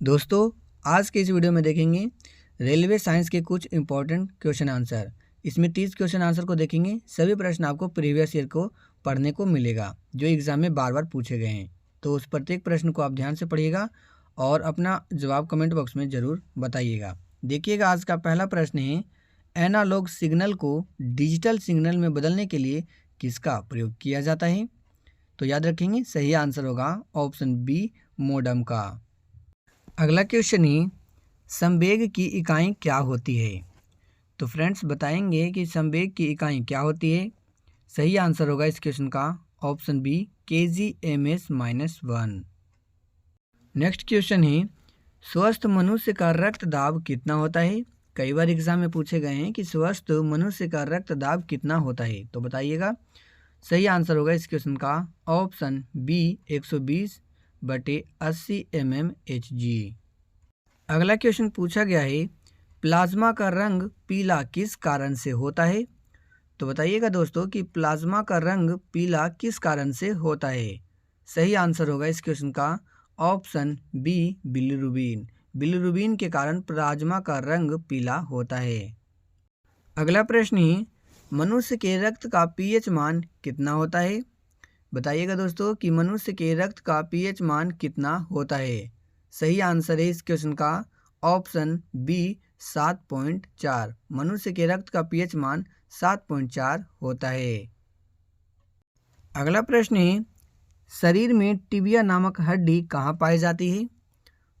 दोस्तों, आज के इस वीडियो में देखेंगे रेलवे साइंस के कुछ इंपॉर्टेंट क्वेश्चन आंसर। इसमें 30 क्वेश्चन आंसर को देखेंगे। सभी प्रश्न आपको प्रीवियस ईयर को पढ़ने को मिलेगा जो एग्जाम में बार बार पूछे गए हैं। तो उस प्रत्येक प्रश्न को आप ध्यान से पढ़िएगा और अपना जवाब कमेंट बॉक्स में ज़रूर बताइएगा। देखिएगा, आज का पहला प्रश्न है, एनालॉग सिग्नल को डिजिटल सिग्नल में बदलने के लिए किसका प्रयोग किया जाता है? तो याद रखेंगे, सही आंसर होगा ऑप्शन बी, मोडम का। अगला क्वेश्चन है, संवेग की इकाई क्या होती है? तो फ्रेंड्स बताएंगे कि संवेग की इकाई क्या होती है। सही आंसर होगा इस क्वेश्चन का option B, kgs-1। Next question है, स्वस्थ मनुष्य का रक्तदाब कितना होता है? कई बार एग्जाम में पूछे गए हैं कि स्वस्थ मनुष्य का रक्तदाब कितना होता है, तो बताइएगा। सही आंसर होगा इस क्वेश्चन का ऑप्शन बी, 120/80 mmHg। अगला क्वेश्चन पूछा गया है, प्लाज्मा का रंग पीला किस कारण से होता है? तो बताइएगा दोस्तों कि प्लाज्मा का रंग पीला किस कारण से होता है। सही आंसर होगा इस क्वेश्चन का ऑप्शन बी, बिलिरुबिन। बिलिरुबिन के कारण प्लाज्मा का रंग पीला होता है। अगला प्रश्न है, मनुष्य के रक्त का पीएच मान कितना होता है? बताइएगा दोस्तों कि मनुष्य के रक्त का पीएच मान कितना होता है। सही आंसर है इस क्वेश्चन का ऑप्शन बी, 7.4। मनुष्य के रक्त का पीएच मान 7.4 होता है। अगला प्रश्न है, शरीर में टिबिया नामक हड्डी कहाँ पाई जाती है?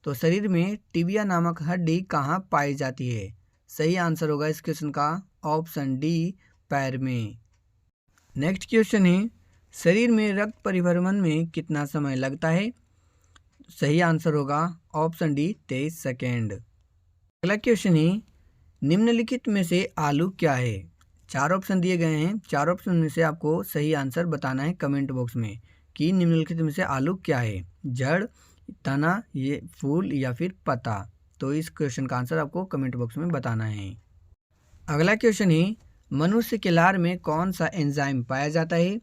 तो शरीर में टिबिया नामक हड्डी कहाँ पाई जाती है? सही आंसर होगा इस क्वेश्चन का ऑप्शन डी, पैर में। नेक्स्ट क्वेश्चन है, शरीर में रक्त परिभ्रमण में कितना समय लगता है? सही आंसर होगा ऑप्शन डी, 23 सेकेंड। अगला क्वेश्चन है, निम्नलिखित में से आलू क्या है? 4 ऑप्शन दिए गए हैं। 4 ऑप्शन में से आपको सही आंसर बताना है कमेंट बॉक्स में कि निम्नलिखित में से आलू क्या है, जड़, तना, ये फूल या फिर पत्ता। तो इस क्वेश्चन का आंसर आपको कमेंट बॉक्स में बताना है। अगला क्वेश्चन है, मनुष्य के लार में कौन सा एंजाइम पाया जाता है?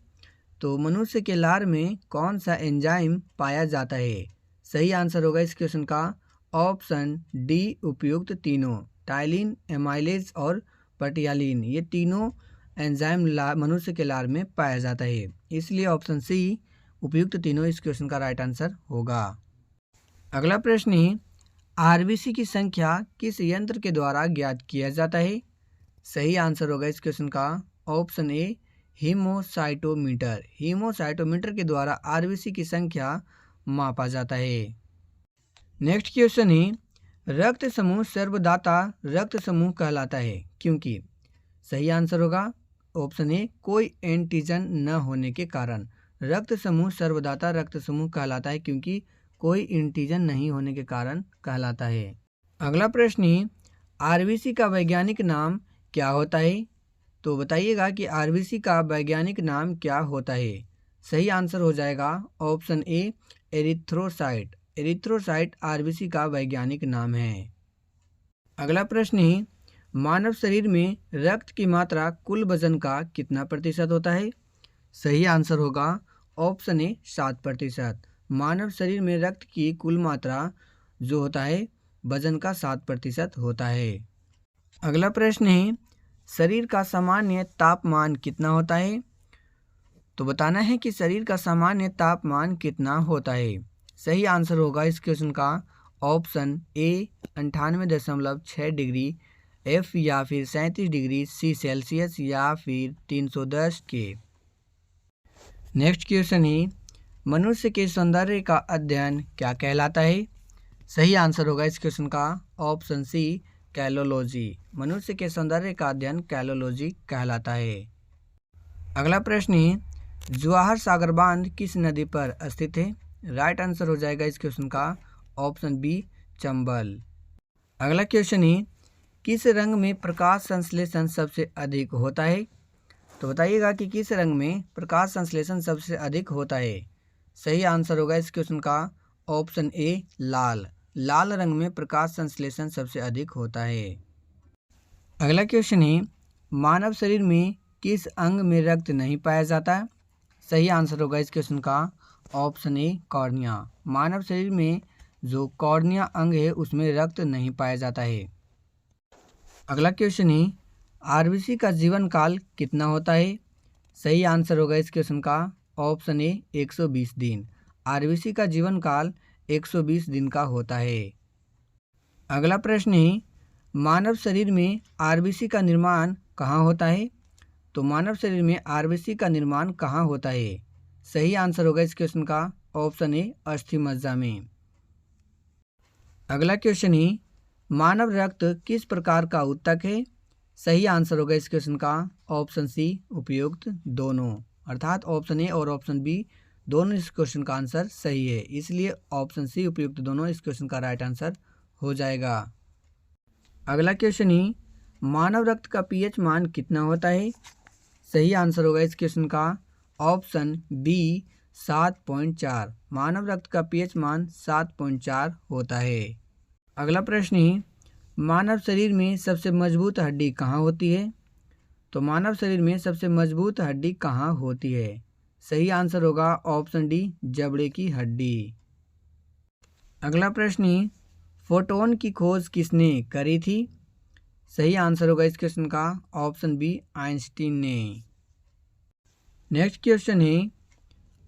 तो मनुष्य के लार में कौन सा एंजाइम पाया जाता है? सही आंसर होगा इस क्वेश्चन का ऑप्शन डी, उपयुक्त तीनों, टाइलिन, एमाइलेज और पटियालिन। ये तीनों एंजाइम मनुष्य के लार में पाया जाता है, इसलिए ऑप्शन सी, उपयुक्त तीनों, इस क्वेश्चन का राइट आंसर होगा। अगला प्रश्न है, आरबीसी की संख्या किस यंत्र के द्वारा ज्ञात किया जाता है? सही आंसर होगा इस क्वेश्चन का ऑप्शन ए, हीमोसाइटोमीटर। हीमोसाइटोमीटर के द्वारा आरबीसी की संख्या मापा जाता है। नेक्स्ट क्वेश्चन है, रक्त समूह सर्वदाता रक्त समूह कहलाता है क्योंकि? सही आंसर होगा ऑप्शन ए, कोई एंटीजन न होने के कारण रक्त समूह सर्वदाता रक्त समूह कहलाता है, क्योंकि कोई एंटीजन नहीं होने के कारण कहलाता है। अगला प्रश्न है, आरबीसी का वैज्ञानिक नाम क्या होता है? तो बताइएगा कि आरबीसी का वैज्ञानिक नाम क्या होता है। सही आंसर हो जाएगा option A, erythrocyte. Erythrocyte RBC का वैज्ञानिक नाम है। अगला प्रश्न है, मानव शरीर में रक्त की मात्रा कुल वजन का कितना प्रतिशत होता है? सही आंसर होगा ऑप्शन ए, 7%। मानव शरीर में रक्त की कुल मात्रा जो होता है वजन का 7% होता है। अगला प्रश्न है, शरीर का सामान्य तापमान कितना होता है? तो बताना है कि शरीर का सामान्य तापमान कितना होता है। सही आंसर होगा इस क्वेश्चन का ऑप्शन ए, 98.6 डिग्री एफ या फिर 37 डिग्री सी सेल्सियस या फिर 310 के। नेक्स्ट क्वेश्चन है, मनुष्य के सौंदर्य का अध्ययन क्या कहलाता है? सही आंसर होगा इस क्वेश्चन का ऑप्शन सी, कैलोलॉजी। मनुष्य के सौंदर्य का अध्ययन कैलोलॉजी कहलाता है। अगला प्रश्न है, जवाहर सागर बांध किस नदी पर स्थित है? राइट आंसर हो जाएगा इस क्वेश्चन का ऑप्शन बी, चंबल। अगला क्वेश्चन है, किस रंग में प्रकाश संश्लेषण सबसे अधिक होता है? तो बताइएगा कि किस रंग में प्रकाश संश्लेषण सबसे अधिक होता है। सही आंसर होगा इस क्वेश्चन का ऑप्शन ए, लाल। लाल रंग में प्रकाश संश्लेषण सबसे अधिक होता है। अगला क्वेश्चन है, मानव शरीर में किस अंग में रक्त नहीं पाया जाता? सही आंसर होगा इस क्वेश्चन का ऑप्शन ए, कॉर्निया। मानव शरीर में जो कॉर्निया अंग है उसमें रक्त नहीं पाया जाता है। अगला क्वेश्चन है, आरबीसी का जीवन काल कितना होता है? सही आंसर होगा इस क्वेश्चन का ऑप्शन ए 120 दिन। आरबीसी का जीवन काल 120 दिन का होता है। अगला प्रश्न है, मानव शरीर में आरबीसी का निर्माण कहाँ होता है? तो मानव शरीर में आरबीसी का निर्माण कहाँ होता है? सही आंसर होगा इस क्वेश्चन का ऑप्शन ए अस्थि मज्जा में। अगला क्वेश्चन है, मानव रक्त किस प्रकार का ऊतक है? सही आंसर होगा इस क्वेश्चन का ऑप्शन सी उपयुक्त दोनों, अर्थात ऑप्शन ए और ऑप्शन बी दोनों इस क्वेश्चन का आंसर सही है, इसलिए ऑप्शन सी उपयुक्त दोनों इस क्वेश्चन का राइट आंसर हो जाएगा। अगला क्वेश्चन है, मानव रक्त का पीएच मान कितना होता है? सही आंसर होगा इस क्वेश्चन का ऑप्शन बी 7.4। मानव रक्त का पीएच मान 7.4 होता है। अगला प्रश्न है, मानव शरीर में सबसे मजबूत हड्डी कहाँ होती है? तो मानव शरीर में सबसे मजबूत हड्डी कहाँ होती है? सही आंसर होगा ऑप्शन डी जबड़े की हड्डी। अगला प्रश्न है, फोटोन की खोज किसने करी थी? सही आंसर होगा इस क्वेश्चन का ऑप्शन बी आइंस्टीन ने। नेक्स्ट क्वेश्चन है,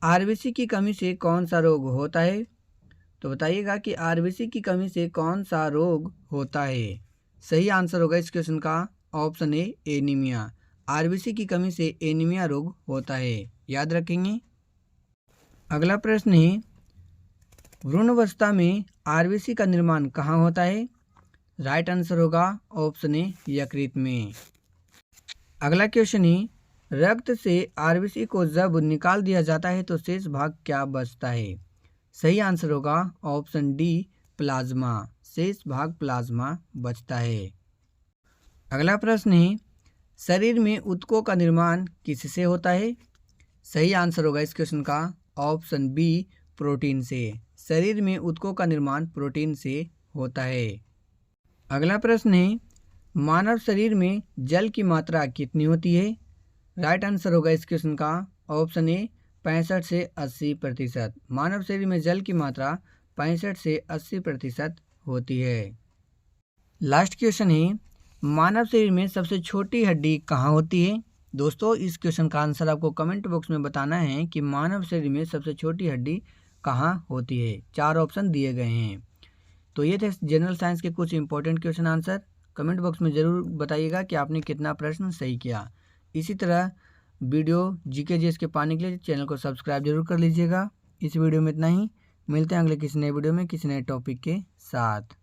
आरबीसी की कमी से कौन सा रोग होता है? तो बताइएगा कि आरबीसी की कमी से कौन सा रोग होता है? सही आंसर होगा इस क्वेश्चन का ऑप्शन ए एनीमिया। आरबीसी की कमी से एनीमिया रोग होता है, याद रखेंगे। अगला प्रश्न है, भ्रूणावस्था में आरबीसी का निर्माण कहाँ होता है? राइट आंसर होगा ऑप्शन ए यकृत में। अगला क्वेश्चन है, रक्त से आरबीसी को जब निकाल दिया जाता है तो शेष भाग क्या बचता है? सही आंसर होगा ऑप्शन डी प्लाज्मा। शेष भाग प्लाज्मा बचता है। अगला प्रश्न है, शरीर में ऊतकों का निर्माण किससे होता है? सही आंसर होगा इस क्वेश्चन का ऑप्शन बी प्रोटीन से। शरीर में ऊतकों का निर्माण प्रोटीन से होता है। अगला प्रश्न है, मानव शरीर में जल की मात्रा कितनी होती है? राइट आंसर होगा इस क्वेश्चन का ऑप्शन ए 65 से 80%। मानव शरीर में जल की मात्रा 65 से 80% होती है। लास्ट क्वेश्चन है, मानव शरीर में सबसे छोटी हड्डी कहाँ होती है? दोस्तों इस क्वेश्चन का आंसर आपको कमेंट बॉक्स में बताना है कि मानव शरीर में सबसे छोटी हड्डी कहाँ होती है। 4 ऑप्शन दिए गए हैं। तो ये थे जनरल साइंस के कुछ important question answer. Comment box में ज़रूर बताइएगा कि आपने कितना प्रश्न सही किया। इसी तरह वीडियो जीके जीएस के पाने के लिए चैनल को सब्सक्राइब जरूर कर लीजिएगा। इस वीडियो में इतना ही, मिलते हैं अगले किसी नए वीडियो में किसी नए टॉपिक के साथ।